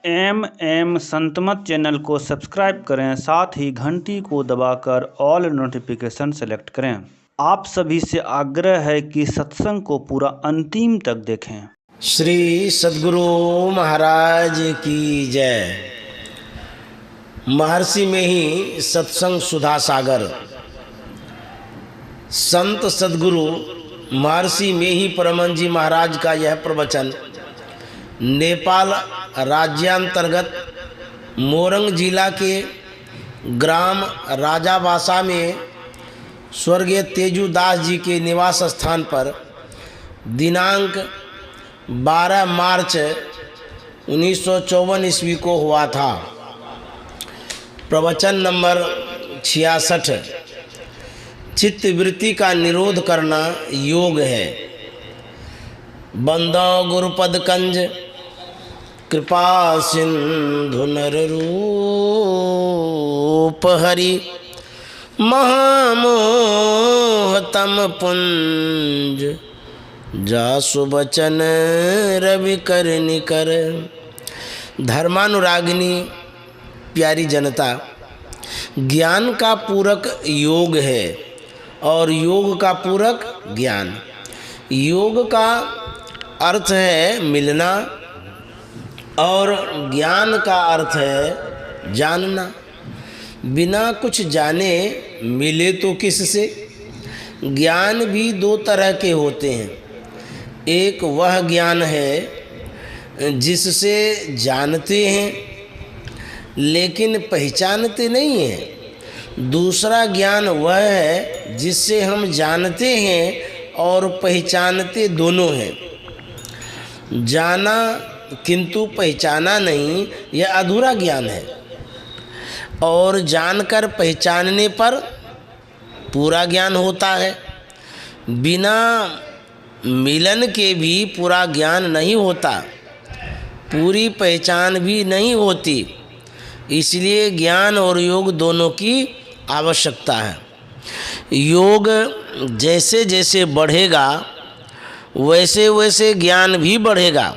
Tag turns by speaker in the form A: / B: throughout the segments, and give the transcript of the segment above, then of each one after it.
A: Santmat channel को subscribe करें, साथ ही घंटी को दबाकर ऑल नोटिफिकेशन सेलेक्ट करें। आप सभी से आग्रह है कि सत्संग को पूरा अंतिम तक देखें।
B: श्री सद्गुरु महाराज की जय। महर्षि में ही सत्संग सुधा सागर। संत सद्गुरु महर्षि में ही परमहंस जी महाराज का यह प्रवचन नेपाल राज्यांतर्गत मोरंग जिला के ग्राम राजाबासा में स्वर्गीय तेजूदास जी के निवास स्थान पर दिनांक 12 मार्च 1954 ईस्वी को हुआ था। प्रवचन नंबर 66। चित्त वृत्ति का निरोध करना योग है। बंदो गुरुपद कंज कृपा सिंधु नर रूप हरि महामोहतम पुंज जासु बचन रवि कर निकर। धर्मानुरागिनी प्यारी जनता, ज्ञान का पूरक योग है और योग का पूरक ज्ञान। योग का अर्थ है मिलना और ज्ञान का अर्थ है जानना। बिना कुछ जाने मिले तो किससे। ज्ञान भी दो तरह के होते हैं। एक वह ज्ञान है जिससे जानते हैं लेकिन पहचानते नहीं हैं। दूसरा ज्ञान वह है जिससे हम जानते हैं और पहचानते दोनों हैं। जाना किंतु पहचाना नहीं, यह अधूरा ज्ञान है। और जानकर पहचानने पर पूरा ज्ञान होता है। बिना मिलन के भी पूरा ज्ञान नहीं होता, पूरी पहचान भी नहीं होती। इसलिए ज्ञान और योग दोनों की आवश्यकता है। योग जैसे जैसे बढ़ेगा वैसे वैसे ज्ञान भी बढ़ेगा।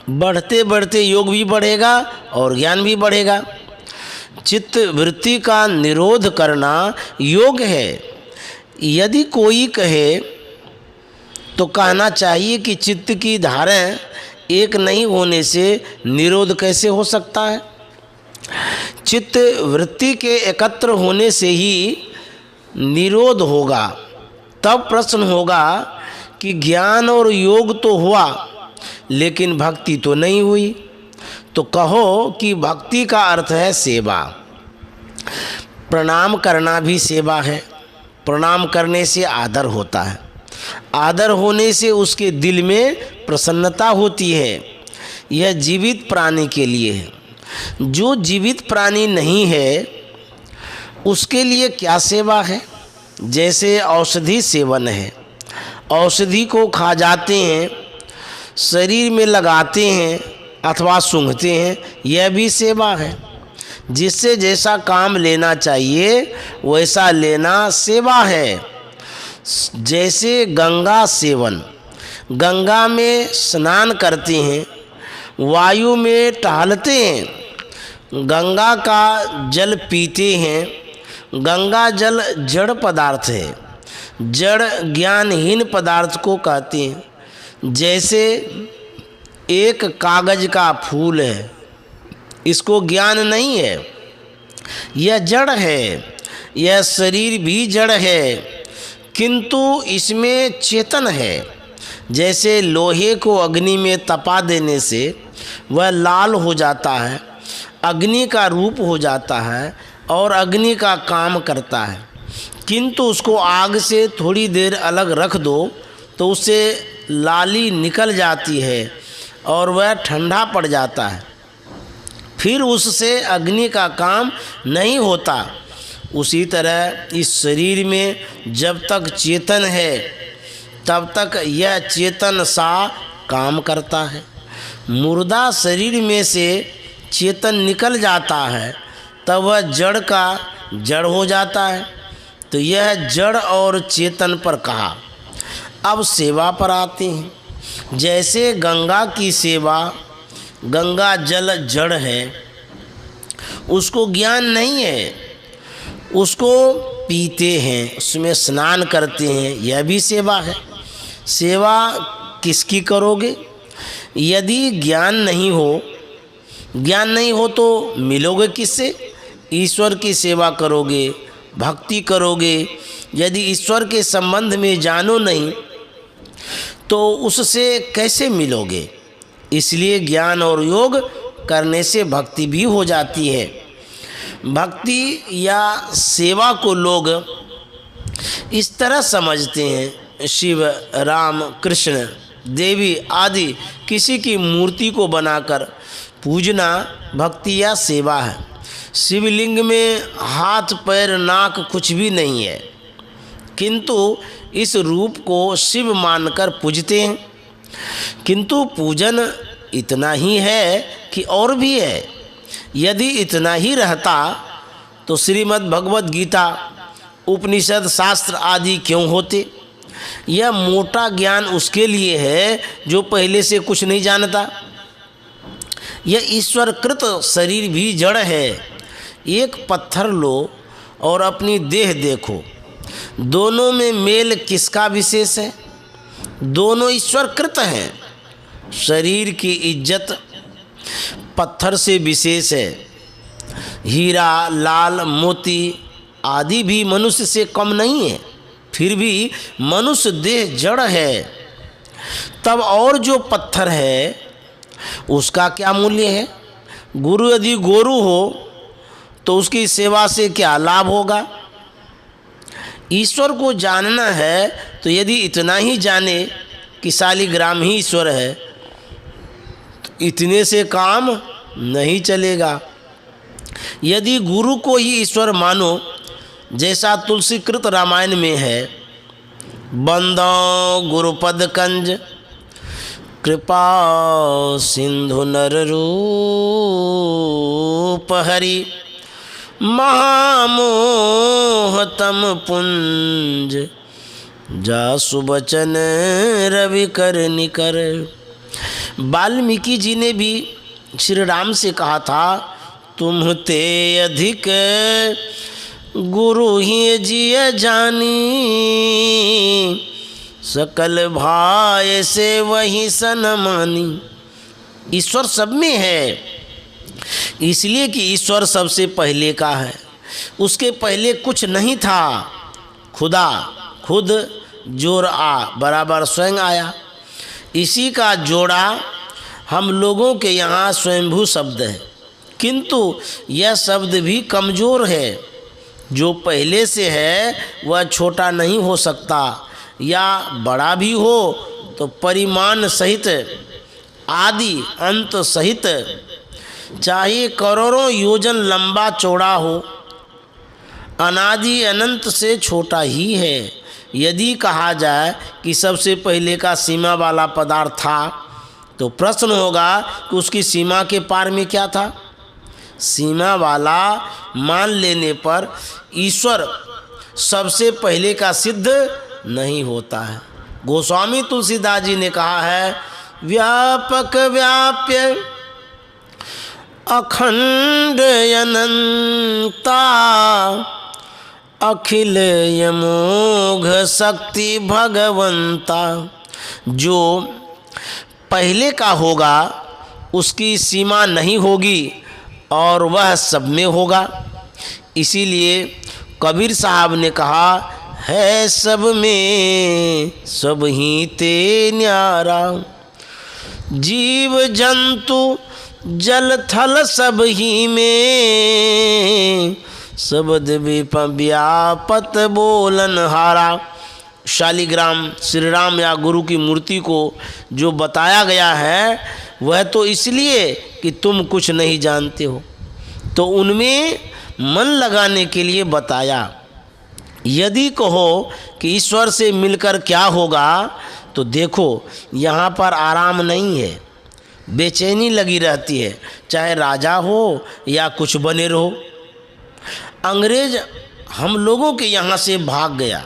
B: बढ़ते बढ़ते योग भी बढ़ेगा और ज्ञान भी बढ़ेगा। चित्त वृत्ति का निरोध करना योग है। यदि कोई कहे तो कहना चाहिए कि चित्त की धाराएं एक नहीं होने से निरोध कैसे हो सकता है। चित्त वृत्ति के एकत्र होने से ही निरोध होगा। तब प्रश्न होगा कि ज्ञान और योग तो हुआ लेकिन भक्ति तो नहीं हुई। तो कहो कि भक्ति का अर्थ है सेवा। प्रणाम करना भी सेवा है। प्रणाम करने से आदर होता है। आदर होने से उसके दिल में प्रसन्नता होती है। यह जीवित प्राणी के लिए है। जो जीवित प्राणी नहीं है उसके लिए क्या सेवा है। जैसे औषधि सेवन है। औषधि को खा जाते हैं, शरीर में लगाते हैं अथवा सूंघते हैं, यह भी सेवा है। जिससे जैसा काम लेना चाहिए वैसा लेना सेवा है। जैसे गंगा सेवन, गंगा में स्नान करते हैं, वायु में टहलते हैं, गंगा का जल पीते हैं। गंगा जल जड़ पदार्थ है। जड़ ज्ञानहीन पदार्थ को कहते हैं। जैसे एक कागज का फूल है, इसको ज्ञान नहीं है, यह जड़ है। यह शरीर भी जड़ है किंतु इसमें चेतन है। जैसे लोहे को अग्नि में तपा देने से वह लाल हो जाता है, अग्नि का रूप हो जाता है और अग्नि का काम करता है। किंतु उसको आग से थोड़ी देर अलग रख दो तो उससे लाली निकल जाती है और वह ठंडा पड़ जाता है। फिर उससे अग्नि का काम नहीं होता। उसी तरह इस शरीर में जब तक चेतन है तब तक यह चेतन सा काम करता है। मुर्दा शरीर में से चेतन निकल जाता है तब वह जड़ का जड़ हो जाता है। तो यह जड़ और चेतन पर कहा। अब सेवा पर आते हैं। जैसे गंगा की सेवा गंगा जल जड़ है, उसको ज्ञान नहीं है, उसको पीते हैं, उसमें स्नान करते हैं, यह भी सेवा है। सेवा किसकी करोगे? यदि ज्ञान नहीं हो तो मिलोगे किससे? ईश्वर की सेवा करोगे, भक्ति करोगे। यदि ईश्वर के संबंध में जानो नहीं तो उससे कैसे मिलोगे? इसलिए ज्ञान और योग करने से भक्ति भी हो जाती है। भक्ति या सेवा को लोग इस तरह समझते हैं, शिव, राम, कृष्ण, देवी आदि किसी की मूर्ति को बनाकर पूजना भक्ति या सेवा है। शिवलिंग में हाथ पैर नाक कुछ भी नहीं है, किंतु इस रूप को शिव मानकर पूजते हैं। किंतु पूजन इतना ही है कि और भी है। यदि इतना ही रहता तो श्रीमद् भगवद गीता, उपनिषद, शास्त्र आदि क्यों होते? यह मोटा ज्ञान उसके लिए है जो पहले से कुछ नहीं जानता। यह ईश्वरकृत शरीर भी जड़ है। एक पत्थर लो और अपनी देह देखो, दोनों में मेल किसका विशेष है? दोनों ईश्वरकृत हैं। शरीर की इज्जत पत्थर से विशेष है। हीरा, लाल, मोती आदि भी मनुष्य से कम नहीं है, फिर भी मनुष्य देह जड़ है। तब और जो पत्थर है उसका क्या मूल्य है? गुरु यदि गोरु हो तो उसकी सेवा से क्या लाभ होगा? ईश्वर को जानना है तो यदि इतना ही जाने कि शालिग्राम ही ईश्वर है, तो इतने से काम नहीं चलेगा। यदि गुरु को ही ईश्वर मानो, जैसा तुलसीकृत रामायण में है, बंदो गुरुपद कंज कृपा सिंधु नर रूप हरि, महामोह तम पुंज जासु बचन रवि कर निकर। वाल्मीकि जी ने भी श्री राम से कहा था, तुम ते अधिक गुरु ही जिय जानी, सकल भाय से वही सन मानी। ईश्वर सब में है, इसलिए कि ईश्वर सबसे पहले का है। उसके पहले कुछ नहीं था। खुदा खुद जोर आ बराबर स्वयं आया। इसी का जोड़ा हम लोगों के यहाँ स्वयंभू शब्द है, किंतु यह शब्द भी कमज़ोर है। जो पहले से है वह छोटा नहीं हो सकता, या बड़ा भी हो तो परिमाण सहित, आदि अंत सहित, चाहे करोड़ों योजन लंबा चौड़ा हो, अनादि अनंत से छोटा ही है। यदि कहा जाए कि सबसे पहले का सीमा वाला पदार्थ था, तो प्रश्न होगा कि उसकी सीमा के पार में क्या था? सीमा वाला मान लेने पर ईश्वर सबसे पहले का सिद्ध नहीं होता है। गोस्वामी तुलसीदास जी ने कहा है, व्यापक व्याप्य अखंड अनंता, अखिल यमोघ शक्ति भगवंता। जो पहले का होगा उसकी सीमा नहीं होगी और वह सब में होगा। इसीलिए कबीर साहब ने कहा है, सब में सब ही ते न्यारा, जीव जंतु जल थल सब ही में, शब्द व्यापत बोलन हारा। शालिग्राम श्री राम या गुरु की मूर्ति को जो बताया गया है वह तो इसलिए कि तुम कुछ नहीं जानते हो, तो उनमें मन लगाने के लिए बताया। यदि कहो कि ईश्वर से मिलकर क्या होगा, तो देखो यहाँ पर आराम नहीं है, बेचैनी लगी रहती है, चाहे राजा हो या कुछ बने रहो। अंग्रेज हम लोगों के यहाँ से भाग गया,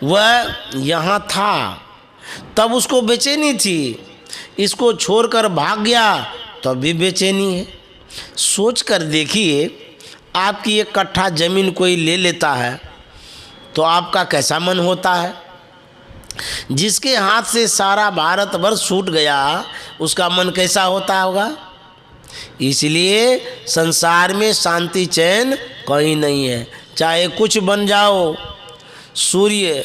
B: वह यहाँ था तब उसको बेचैनी थी, इसको छोड़कर भाग गया तो भी बेचैनी है। सोच कर देखिए, आपकी एक कट्ठा ज़मीन कोई ले लेता है तो आपका कैसा मन होता है। जिसके हाथ से सारा भारतवर्ष छूट गया उसका मन कैसा होता होगा। इसलिए संसार में शांति चैन कहीं नहीं है। चाहे कुछ बन जाओ, सूर्य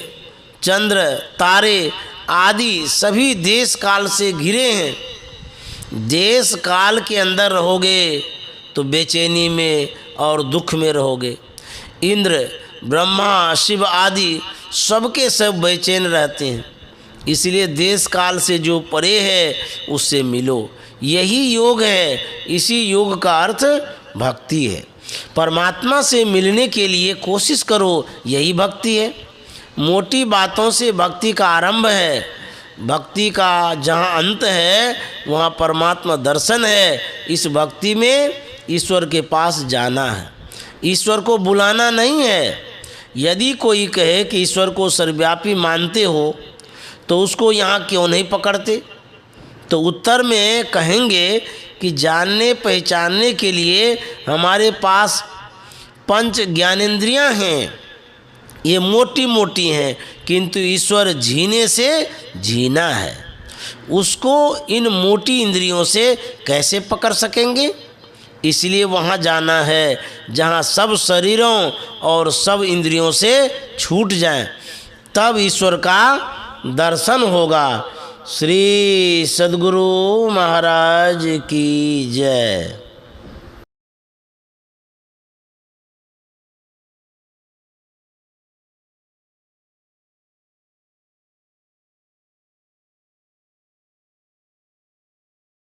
B: चंद्र तारे आदि सभी देश काल से घिरे हैं। देश काल के अंदर रहोगे तो बेचैनी में और दुख में रहोगे। इंद्र ब्रह्मा शिव आदि सबके सब बेचैन रहते हैं। इसलिए देश काल से जो परे है उससे मिलो, यही योग है। इसी योग का अर्थ भक्ति है। परमात्मा से मिलने के लिए कोशिश करो, यही भक्ति है। मोटी बातों से भक्ति का आरंभ है। भक्ति का जहाँ अंत है वहाँ परमात्मा दर्शन है। इस भक्ति में ईश्वर के पास जाना है, ईश्वर को बुलाना नहीं है। यदि कोई कहे कि ईश्वर को सर्वव्यापी मानते हो तो उसको यहाँ क्यों नहीं पकड़ते, तो उत्तर में कहेंगे कि जानने पहचानने के लिए हमारे पास पंच ज्ञानेंद्रियाँ हैं, ये मोटी मोटी हैं, किंतु ईश्वर जीने से जीना है। उसको इन मोटी इंद्रियों से कैसे पकड़ सकेंगे। इसलिए वहाँ जाना है जहाँ सब शरीरों और सब इंद्रियों से छूट जाएं, तब ईश्वर का दर्शन होगा। श्री सद्गुरु महाराज की जय।